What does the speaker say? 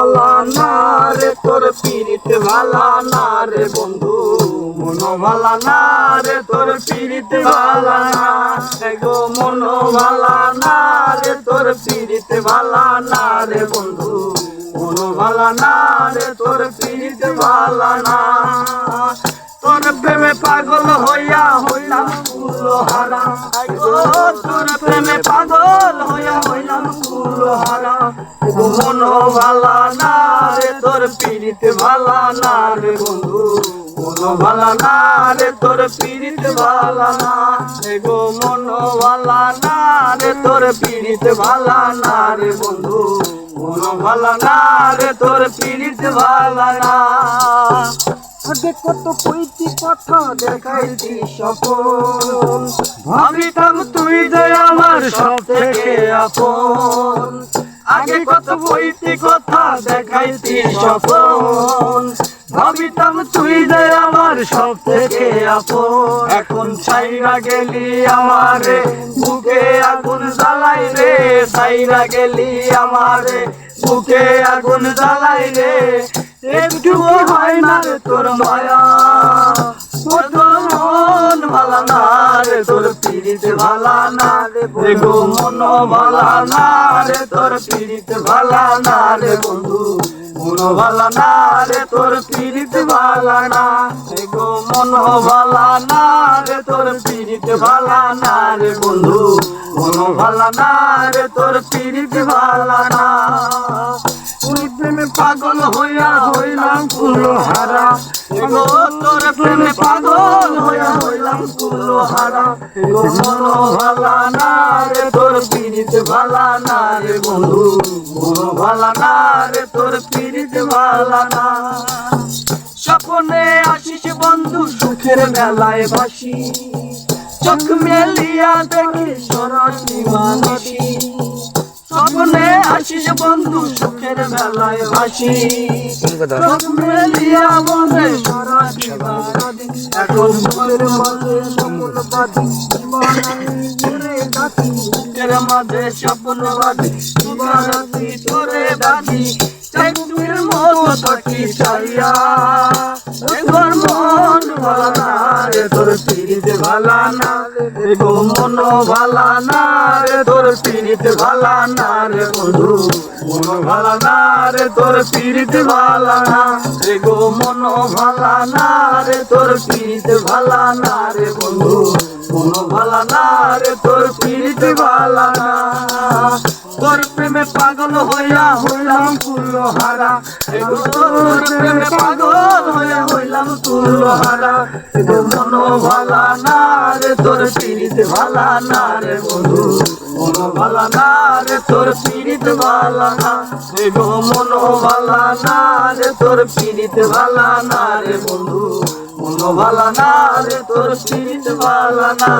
ভালা না রে তোর পীড়িত ভালা না রে বন্ধু মন ভালা না রে তোর পীড়িত ভালা না গো মন ভালা না রে তোর পীড়িত ভালা না রে বন্ধু মন ভালা না রে তোর পীড়িত ভালা না তোর প্রেমে পাগল হইয়া হইলাম কুলহারা গো তোর প্রেমে পাগল হইয়া হইলাম কুলহারা মন ভালা না রে তোর পীড়িত ভালা না রে বন্ধু মন ভালা না রে তোর পীড়িত ভালা না গো মন ভালা না রে তোর পীড়িত ভালা না রে বন্ধু মন ভালা না রে তোর পীড়িত ভালা না আগে কত কইতি কথা দেখাইতি স্বপন ভাবিতাম তুই যে আমার সব থেকে আপন আগে কত কইতি কথা দেখাইতি স্বপন ভাবিতাম তুই যে আমার সব থেকে আপন এখন ছাইরা গেলি আমারে বুকে আগুন জ্বালাই রে ছাইরা গেলি আমারে বুকে আগুন জ্বালাই রে একটু হয় না রে তোর মায়া তোর মন ভালা না রে তোর পীড়িত ভালা না রে গো মন ভালা না রে তোর পীড়িত ভালা না রে বন্ধু মন ভালা না রে তোর পীড়িত ভালা না রে গো মন ভালা না রে তোর পীড়িত ভালা না রে বন্ধু মন ভালা না রে তোর পীড়িত ভালা না তোর প্রেমে পাগল হইয়া হইলাম কুলহারা গো তোর প্রেমে পাগল হইয়া হইলাম কুলহারা গো মন ভালা না রে তোর পীড়িত ভালা না রে বন্ধু মন ভালা না রে তোর পীড়িত ভালা না স্বপ্নে আসিস বন্ধু সুখের মেলায় বাসি চোখ মেলিয়া দেখি সরসী মানসী স্বপ্নে আসিস বন্ধু সুখের মেলায় ভাসি চোখ মেলিয়া বন্ধে সরসী মানসী এখন মনের মাঝে স্বপ্ন বাঁধি দিবানানি তোরে ডাকি বুকের মাঝে স্বপ্ন বাঁধি দিবানানি তোরে ডাকি চাইতুর মতো থাকি চাইয়া একবার মন ভালা না রে তোর পীড়িত ভালা না রে গো মন ভালা না রে তোর পীড়িত ভালা না রে বন্ধু মন ভালা না রে তোর পীড়িত ভালা না রে গো মন ভালা না রে তোর পীড়িত ভালা না রে বন্ধু মন ভালা না রে তোর পীড়িত ভালা না তোর প্রেমে পাগল হইয়া হইলাম কুলহারা গো তোর প্রেমে পাগল হইয়া হইলাম কুলহারা গো মন ভালা না রে তোর পীড়িত ভালা না রে বন্ধু মন ভালা না রে তোর পীড়িত ভালা না গো মন ভালা না রে তোর পীড়িত ভালা না রে বন্ধু মন ভালা না রে তোর পীড়িত ভালা না।